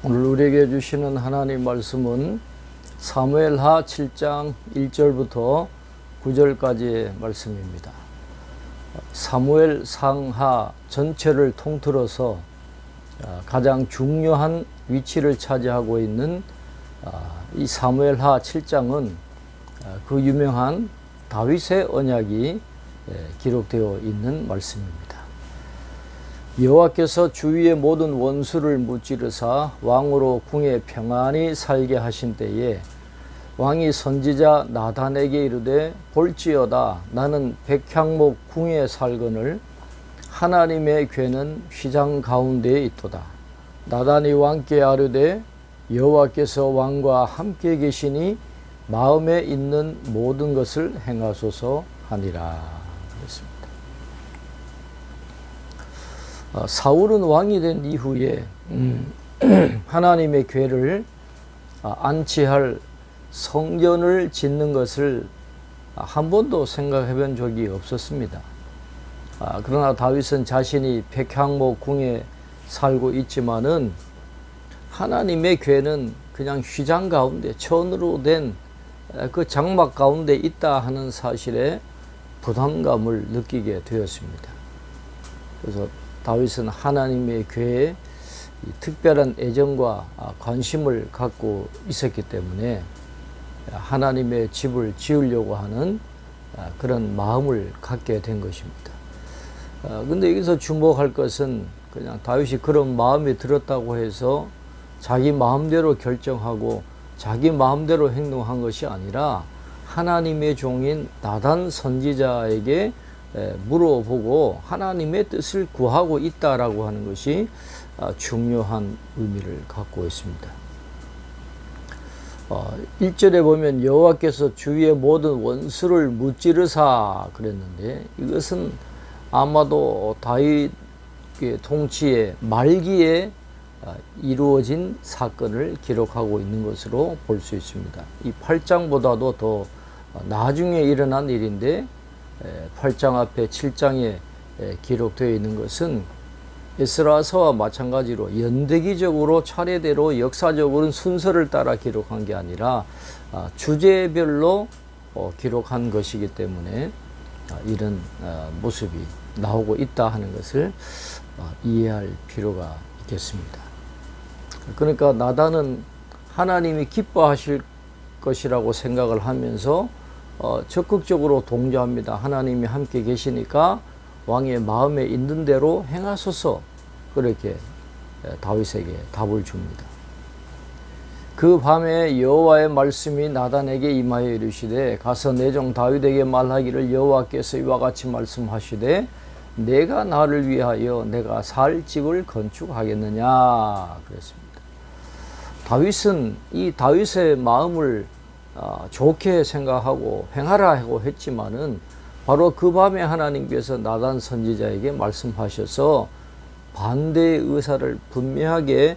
오늘 우리에게 주시는 하나님 말씀은 사무엘하 7장 1절부터 9절까지의 말씀입니다. 사무엘 상하 전체를 통틀어서 가장 중요한 위치를 차지하고 있는 이 사무엘하 7장은 그 유명한 다윗의 언약이 기록되어 있는 말씀입니다. 여호와께서 주위의 모든 원수를 무찌르사 왕으로 궁에 평안히 살게 하신 때에 왕이 선지자 나단에게 이르되 볼지어다 나는 백향목 궁에 살거늘 하나님의 궤는 휘장 가운데에 있도다. 나단이 왕께 아뢰되 여호와께서 왕과 함께 계시니 마음에 있는 모든 것을 행하소서 하니라. 그랬습니다. 사울은 왕이 된 이후에 하나님의 궤를 안치할 성전을 짓는 것을 한 번도 생각해 본 적이 없었습니다. 그러나 다윗은 자신이 백향목 궁에 살고 있지만은 하나님의 궤는 그냥 휘장 가운데 천으로 된 그 장막 가운데 있다 하는 사실에 부담감을 느끼게 되었습니다. 그래서 다윗은 하나님의 궤에 특별한 애정과 관심을 갖고 있었기 때문에 하나님의 집을 지으려고 하는 그런 마음을 갖게 된 것입니다. 근데 여기서 주목할 것은 그냥 다윗이 그런 마음이 들었다고 해서 자기 마음대로 결정하고 자기 마음대로 행동한 것이 아니라 하나님의 종인 나단 선지자에게 물어보고 하나님의 뜻을 구하고 있다라고 하는 것이 중요한 의미를 갖고 있습니다. 1절에 보면 여호와께서 주위의 모든 원수를 무찌르사 그랬는데 이것은 아마도 다윗의 통치의 말기에 이루어진 사건을 기록하고 있는 것으로 볼 수 있습니다. 이 8장보다도 더 나중에 일어난 일인데 8장 앞에 7장에 기록되어 있는 것은 에스라서와 마찬가지로 연대기적으로 차례대로 역사적으로는 순서를 따라 기록한 게 아니라 주제별로 기록한 것이기 때문에 이런 모습이 나오고 있다 하는 것을 이해할 필요가 있겠습니다. 그러니까 나단은 하나님이 기뻐하실 것이라고 생각을 하면서 적극적으로 동조합니다. 하나님이 함께 계시니까 왕의 마음에 있는 대로 행하소서 그렇게 다윗에게 답을 줍니다. 그 밤에 여호와의 말씀이 나단에게 임하여 이르시되 가서 내 종 다윗에게 말하기를 여호와께서 이와 같이 말씀하시되 내가 나를 위하여 내가 살 집을 건축하겠느냐 그랬습니다. 다윗은 이 다윗의 마음을 좋게 생각하고 행하라 하고 했지만은 바로 그 밤에 하나님께서 나단 선지자에게 말씀하셔서 반대의 의사를 분명하게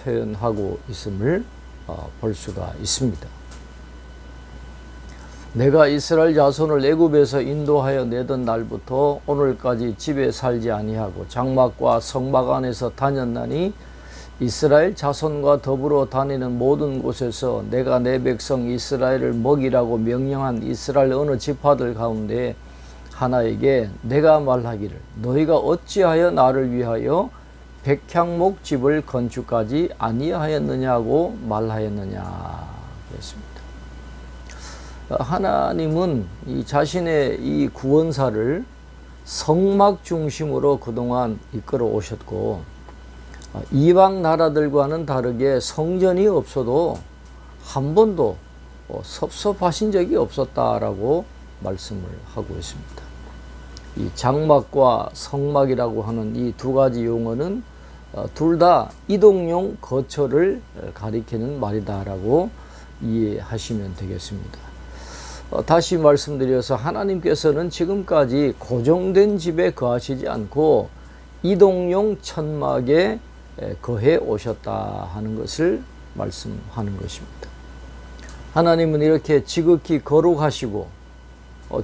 표현하고 있음을 볼 수가 있습니다. 내가 이스라엘 자손을 애굽에서 인도하여 내던 날부터 오늘까지 집에 살지 아니하고 장막과 성막 안에서 다녔나니 이스라엘 자손과 더불어 다니는 모든 곳에서 내가 내 백성 이스라엘을 먹이라고 명령한 이스라엘 어느 지파들 가운데 하나에게 내가 말하기를 너희가 어찌하여 나를 위하여 백향목 집을 건축하지 아니하였느냐고 말하였느냐 그랬습니다. 하나님은 이 자신의 이 구원사를 성막 중심으로 그동안 이끌어 오셨고 이방 나라들과는 다르게 성전이 없어도 한 번도 섭섭하신 적이 없었다라고 말씀을 하고 있습니다. 이 장막과 성막이라고 하는 이 두 가지 용어는 둘 다 이동용 거처를 가리키는 말이다라고 이해하시면 되겠습니다. 다시 말씀드려서 하나님께서는 지금까지 고정된 집에 거하시지 않고 이동용 천막에 거해 오셨다 하는 것을 말씀하는 것입니다. 하나님은 이렇게 지극히 거룩하시고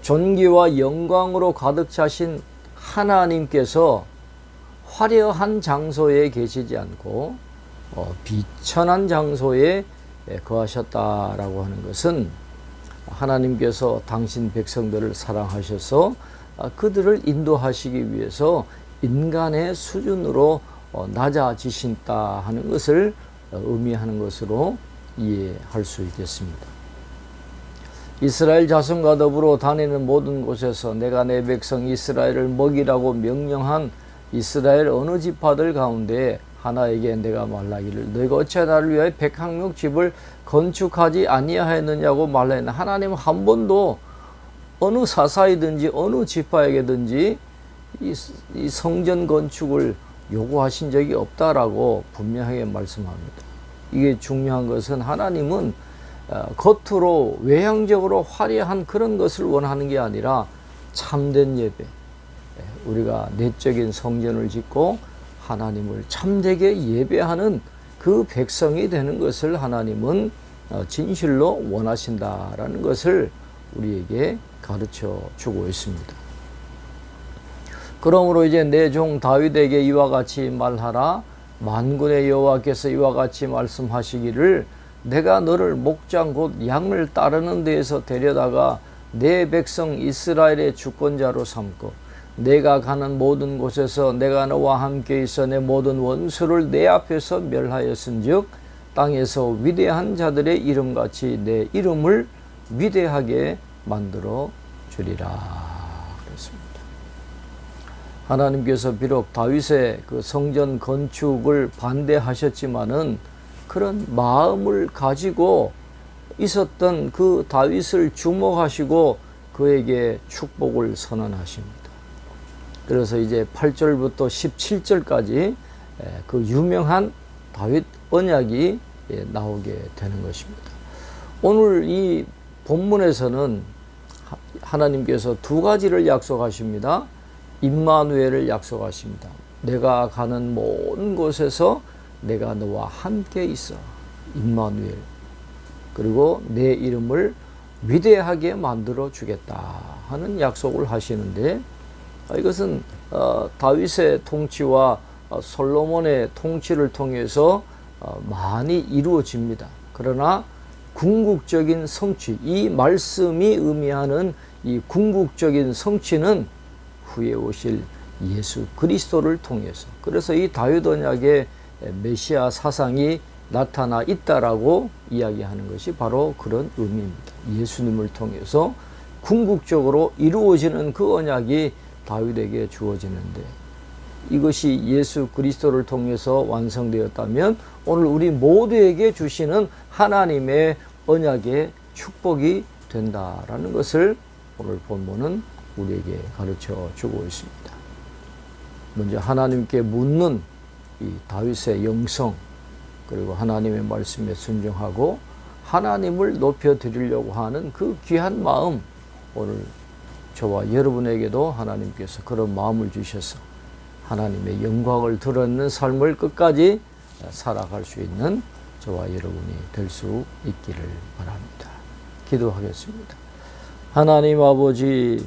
존귀와 영광으로 가득 차신 하나님께서 화려한 장소에 계시지 않고 비천한 장소에 거하셨다라고 하는 것은 하나님께서 당신 백성들을 사랑하셔서 그들을 인도하시기 위해서 인간의 수준으로 낮아지신다 하는 것을 의미하는 것으로 이해할 수 있겠습니다. 이스라엘 자손과 더불어 다니는 모든 곳에서 내가 내 백성 이스라엘을 먹이라고 명령한 이스라엘 어느 지파들 가운데 하나에게 내가 말하기를 너희가 어찌 나를 위하여 백항목 집을 건축하지 아니하였느냐고 말하였나. 하나님은 한 번도 어느 사사이든지 어느 지파에게든지 이 성전 건축을 요구하신 적이 없다라고 분명하게 말씀합니다. 이게 중요한 것은 하나님은 겉으로 외향적으로 화려한 그런 것을 원하는 게 아니라 참된 예배, 우리가 내적인 성전을 짓고 하나님을 참되게 예배하는 그 백성이 되는 것을 하나님은 진실로 원하신다라는 것을 우리에게 가르쳐 주고 있습니다. 그러므로 이제 내 종 다윗에게 이와 같이 말하라. 만군의 여호와께서 이와 같이 말씀하시기를 내가 너를 목장 곧 양을 따르는 데에서 데려다가 내 백성 이스라엘의 주권자로 삼고 내가 가는 모든 곳에서 내가 너와 함께 있어 내 모든 원수를 내 앞에서 멸하였은즉 땅에서 위대한 자들의 이름같이 내 이름을 위대하게 만들어 주리라 그랬습니다. 하나님께서 비록 다윗의 그 성전 건축을 반대하셨지만은 그런 마음을 가지고 있었던 그 다윗을 주목하시고 그에게 축복을 선언하십니다. 그래서 이제 8절부터 17절까지 그 유명한 다윗 언약이 나오게 되는 것입니다. 오늘 이 본문에서는 하나님께서 두 가지를 약속하십니다. 임마누엘을 약속하십니다. 내가 가는 모든 곳에서 내가 너와 함께 있어. 임마누엘. 그리고 내 이름을 위대하게 만들어 주겠다 하는 약속을 하시는데 이것은 다윗의 통치와 솔로몬의 통치를 통해서 많이 이루어집니다. 그러나 궁극적인 성취, 이 말씀이 의미하는 이 궁극적인 성취는 후에 오실 예수 그리스도를 통해서, 그래서 이 다윗 언약의 메시아 사상이 나타나 있다라고 이야기하는 것이 바로 그런 의미입니다. 예수님을 통해서 궁극적으로 이루어지는 그 언약이 다윗에게 주어지는데 이것이 예수 그리스도를 통해서 완성되었다면 오늘 우리 모두에게 주시는 하나님의 언약의 축복이 된다라는 것을 오늘 본문은 우리에게 가르쳐 주고 있습니다. 먼저 하나님께 묻는 이 다윗의 영성, 그리고 하나님의 말씀에 순종하고 하나님을 높여드리려고 하는 그 귀한 마음, 오늘 저와 여러분에게도 하나님께서 그런 마음을 주셔서 하나님의 영광을 드러내는 삶을 끝까지 살아갈 수 있는 저와 여러분이 될 수 있기를 바랍니다. 기도하겠습니다. 하나님 아버지,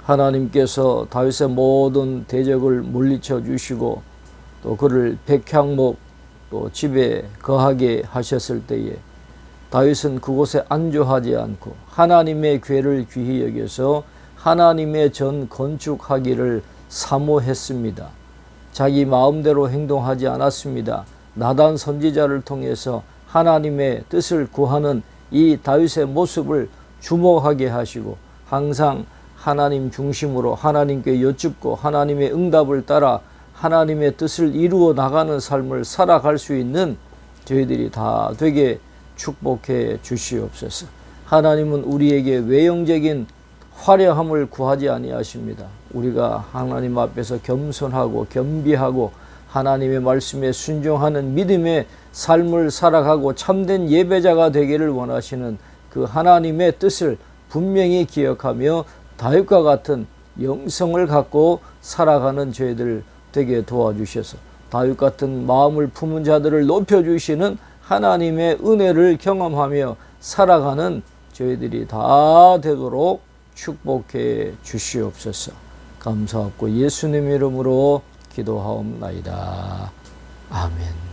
하나님께서 다윗의 모든 대적을 물리쳐 주시고 또 그를 백향목 또 집에 거하게 하셨을 때에 다윗은 그곳에 안주하지 않고 하나님의 궤를 귀히 여겨서 하나님의 전 건축하기를 사모했습니다. 자기 마음대로 행동하지 않았습니다. 나단 선지자를 통해서 하나님의 뜻을 구하는 이 다윗의 모습을 주목하게 하시고 항상 하나님 중심으로 하나님께 여쭙고 하나님의 응답을 따라 하나님의 뜻을 이루어 나가는 삶을 살아갈 수 있는 저희들이 다 되게 축복해 주시옵소서. 하나님은 우리에게 외형적인 화려함을 구하지 아니하십니다. 우리가 하나님 앞에서 겸손하고 겸비하고 하나님의 말씀에 순종하는 믿음의 삶을 살아가고 참된 예배자가 되기를 원하시는 그 하나님의 뜻을 분명히 기억하며 다윗과 같은 영성을 갖고 살아가는 저희들 되게 도와주셔서 다윗 같은 마음을 품은 자들을 높여주시는 하나님의 은혜를 경험하며 살아가는 저희들이 다 되도록 축복해 주시옵소서. 감사하고 예수님 이름으로 기도하옵나이다. 아멘.